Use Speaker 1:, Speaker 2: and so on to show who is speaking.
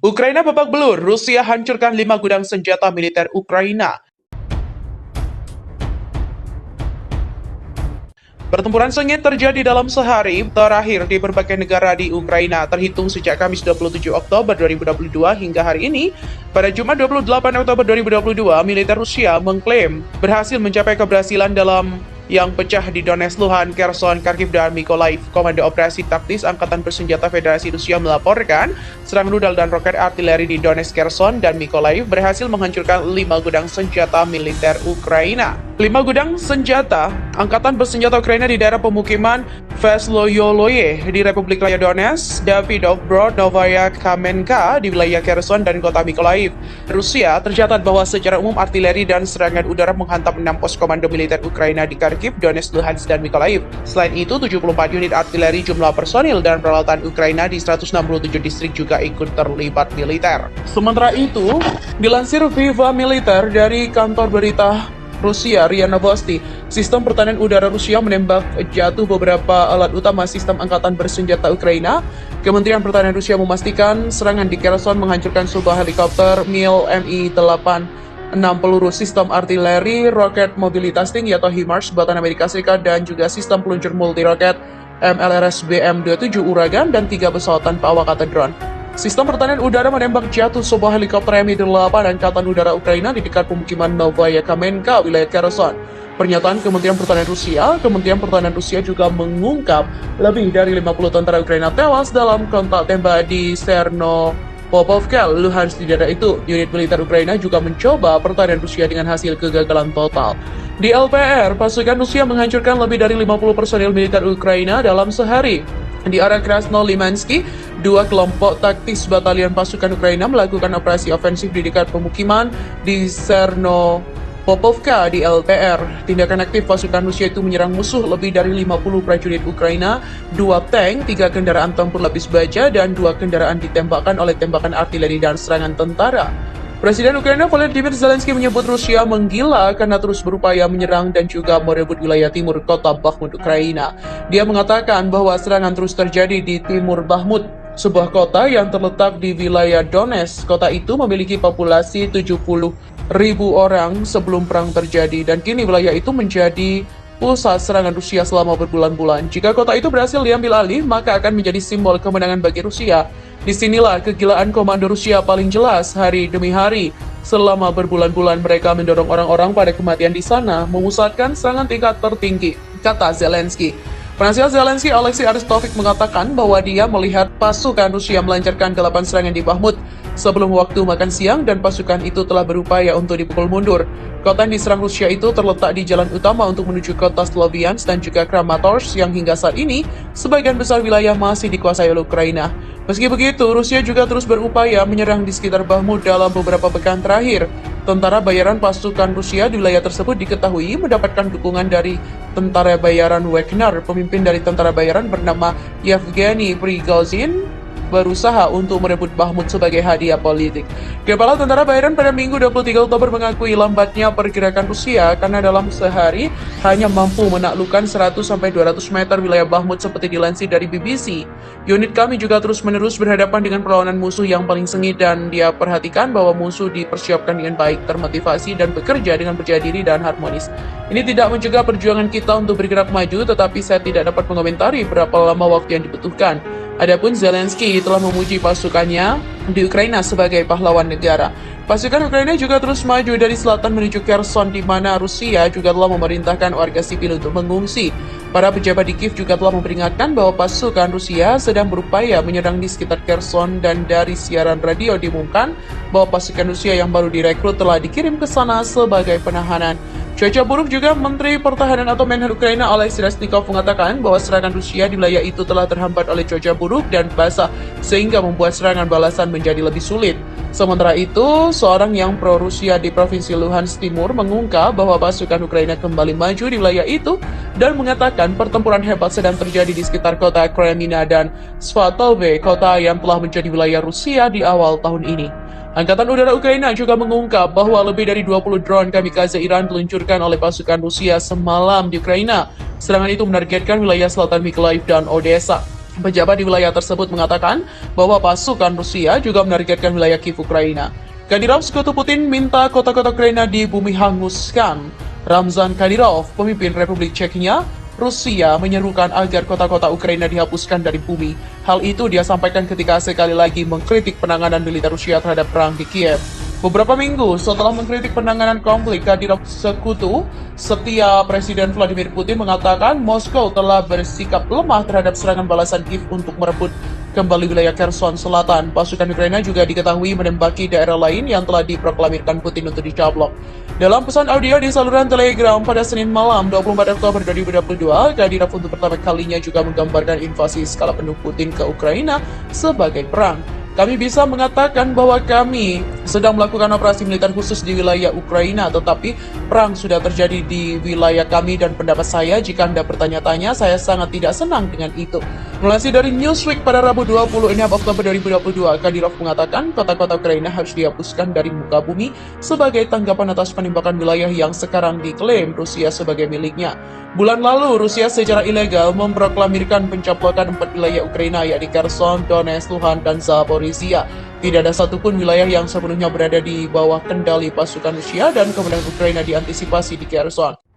Speaker 1: Ukraina babak belur, Rusia hancurkan 5 gudang senjata militer Ukraina. Pertempuran sengit terjadi dalam sehari terakhir di berbagai negara di Ukraina, terhitung sejak Kamis 27 Oktober 2022 hingga hari ini. Pada Jumat 28 Oktober 2022, militer Rusia mengklaim berhasil mencapai keberhasilan dalam yang pecah di Donetsk, Luhansk, Kherson, Kharkiv, dan Mykolaiv. Komando Operasi Taktis Angkatan Bersenjata Federasi Rusia melaporkan serangan rudal dan roket artileri di Donetsk, Kherson, dan Mykolaiv berhasil menghancurkan 5 gudang senjata militer Ukraina. 5 gudang senjata Angkatan Bersenjata Ukraina di daerah pemukiman Vesloyoloye di Republik Raya Donetsk, Davidovgrad, Novaya Kamenka di wilayah Kherson, dan kota Mykolaiv. Rusia tercatat bahwa secara umum artileri dan serangan udara menghantam 6 pos komando militer Ukraina di Kharkiv, Donetsk, Luhansk, dan Mykolaiv. Selain itu, 74 unit artileri, jumlah personil dan peralatan Ukraina di 167 distrik juga ikut terlibat militer. Sementara itu, dilansir Viva Militer dari kantor berita Rusia, RIA Novosti, sistem pertahanan udara Rusia menembak jatuh beberapa alat utama sistem angkatan bersenjata Ukraina. Kementerian Pertahanan Rusia memastikan serangan di Kherson menghancurkan sebuah helikopter Mi-8 6 peluru sistem artileri, roket mobilitas tinggi atau HIMARS buatan Amerika Serikat, dan juga sistem peluncur multi roket MLRS BM-27 Uragan, dan 3 pesawat tanpa awak atau drone. Sistem pertahanan udara menembak jatuh sebuah helikopter Mi-8 Angkatan Udara Ukraina di dekat pemukiman Novaya Kamenka, wilayah Kherson. Pernyataan Kementerian Pertahanan Rusia juga mengungkap lebih dari 50 tentara Ukraina tewas dalam kontak tembak di Popovka, Luhansk. Di daerah itu, unit militer Ukraina juga mencoba pertahanan Rusia dengan hasil kegagalan total. Di LPR, pasukan Rusia menghancurkan lebih dari 50 personil militer Ukraina dalam sehari. Di area Krasnolimansky, 2 kelompok taktis batalion pasukan Ukraina melakukan operasi ofensif di dekat pemukiman di Popovka di LPR. Tindakan aktif pasukan Rusia itu menyerang musuh lebih dari 50 prajurit Ukraina, 2 tank, 3 kendaraan tempur lapis baja, dan 2 kendaraan ditembakkan oleh tembakan artileri dan serangan tentara. Presiden Ukraina Volodymyr Zelensky menyebut Rusia menggila karena terus berupaya menyerang dan juga merebut wilayah timur kota Bakhmut, Ukraina. Dia mengatakan bahwa serangan terus terjadi di timur Bakhmut, sebuah kota yang terletak di wilayah Donetsk. Kota itu memiliki populasi 70.000 orang sebelum perang terjadi, dan kini wilayah itu menjadi pusat serangan Rusia selama berbulan-bulan. Jika kota itu berhasil diambil alih, maka akan menjadi simbol kemenangan bagi Rusia. Disinilah kegilaan komando Rusia paling jelas hari demi hari. Selama berbulan-bulan mereka mendorong orang-orang pada kematian di sana, memusatkan serangan tingkat tertinggi, kata Zelensky. Penasihat Zelensky, Alexei Arestovich, mengatakan bahwa dia melihat pasukan Rusia melancarkan 8 serangan di Bakhmut sebelum waktu makan siang, dan pasukan itu telah berupaya untuk dipukul mundur. Kota yang diserang Rusia itu terletak di jalan utama untuk menuju kota Sloviansk dan juga Kramatorsk, yang hingga saat ini sebagian besar wilayah masih dikuasai oleh Ukraina. Meski begitu, Rusia juga terus berupaya menyerang di sekitar Bakhmut dalam beberapa pekan terakhir. Tentara bayaran pasukan Rusia di wilayah tersebut diketahui mendapatkan dukungan dari tentara bayaran Wagner. Pemimpin dari tentara bayaran bernama Yevgeny Prigozhin berusaha untuk merebut Bakhmut sebagai hadiah politik. Kepala Tentara Bayaran pada Minggu 23 Oktober mengakui lambatnya pergerakan Rusia karena dalam sehari hanya mampu menaklukkan 100-200 meter wilayah Bakhmut, seperti dilansir dari BBC. Unit kami juga terus-menerus berhadapan dengan perlawanan musuh yang paling sengit, dan dia perhatikan bahwa musuh dipersiapkan dengan baik, termotivasi, dan bekerja dengan percaya diri dan harmonis. Ini tidak mencegah perjuangan kita untuk bergerak maju, tetapi saya tidak dapat mengomentari berapa lama waktu yang dibutuhkan. Adapun Zelensky telah memuji pasukannya di Ukraina sebagai pahlawan negara. Pasukan Ukraina juga terus maju dari selatan menuju Kherson, di mana Rusia juga telah memerintahkan warga sipil untuk mengungsi. Para pejabat di Kiev juga telah memperingatkan bahwa pasukan Rusia sedang berupaya menyerang di sekitar Kherson, dan dari siaran radio diumumkan bahwa pasukan Rusia yang baru direkrut telah dikirim ke sana sebagai penahanan. Cuaca buruk juga. Menteri Pertahanan atau Menhan Ukraina Alexei Reznikov mengatakan bahwa serangan Rusia di wilayah itu telah terhambat oleh cuaca buruk dan basah, sehingga membuat serangan balasan menjadi lebih sulit. Sementara itu, seorang yang pro-Rusia di Provinsi Luhansk Timur mengungkap bahwa pasukan Ukraina kembali maju di wilayah itu dan mengatakan pertempuran hebat sedang terjadi di sekitar kota Kremina dan Svatove, kota yang telah menjadi wilayah Rusia di awal tahun ini. Angkatan Udara Ukraina juga mengungkap bahwa lebih dari 20 drone kamikaze Iran diluncurkan oleh pasukan Rusia semalam di Ukraina. Serangan itu menargetkan wilayah selatan Mykolaiv dan Odessa. Pejabat di wilayah tersebut mengatakan bahwa pasukan Rusia juga menargetkan wilayah Kiev Ukraina. Kadyrov sekutu Putin minta kota-kota Ukraina di bumi hanguskan. Ramzan Kadyrov, pemimpin Republik Cechnya, Rusia menyerukan agar kota-kota Ukraina dihapuskan dari bumi. Hal itu dia sampaikan ketika sekali lagi mengkritik penanganan militer Rusia terhadap perang di Kiev. Beberapa minggu setelah mengkritik penanganan konflik, Kadyrov sekutu setia Presiden Vladimir Putin mengatakan Moskow telah bersikap lemah terhadap serangan balasan Kiev untuk merebut kembali wilayah Kherson Selatan. Pasukan Ukraina juga diketahui menembaki daerah lain yang telah diproklamirkan Putin untuk dicaplok. Dalam pesan audio di saluran Telegram pada Senin malam 24 Oktober 2022, Kadyrov untuk pertama kalinya juga menggambarkan invasi skala penuh Putin ke Ukraina sebagai perang. Kami bisa mengatakan bahwa kami sedang melakukan operasi militer khusus di wilayah Ukraina, tetapi perang sudah terjadi di wilayah kami dan pendapat saya, jika Anda bertanya-tanya, saya sangat tidak senang dengan itu. Melansir dari Newsweek pada Rabu 26 Oktober 2022, Kadyrov mengatakan kota-kota Ukraina harus dihapuskan dari muka bumi sebagai tanggapan atas penembakan wilayah yang sekarang diklaim Rusia sebagai miliknya. Bulan lalu, Rusia secara ilegal memproklamirkan pencaplokan 4 wilayah Ukraina, yakni Kherson, Donetsk, Luhansk, dan Zaporizhia. Tidak ada satupun wilayah yang sepenuhnya berada di bawah kendali pasukan Rusia dan kemenangan Ukraina diantisipasi di Kherson.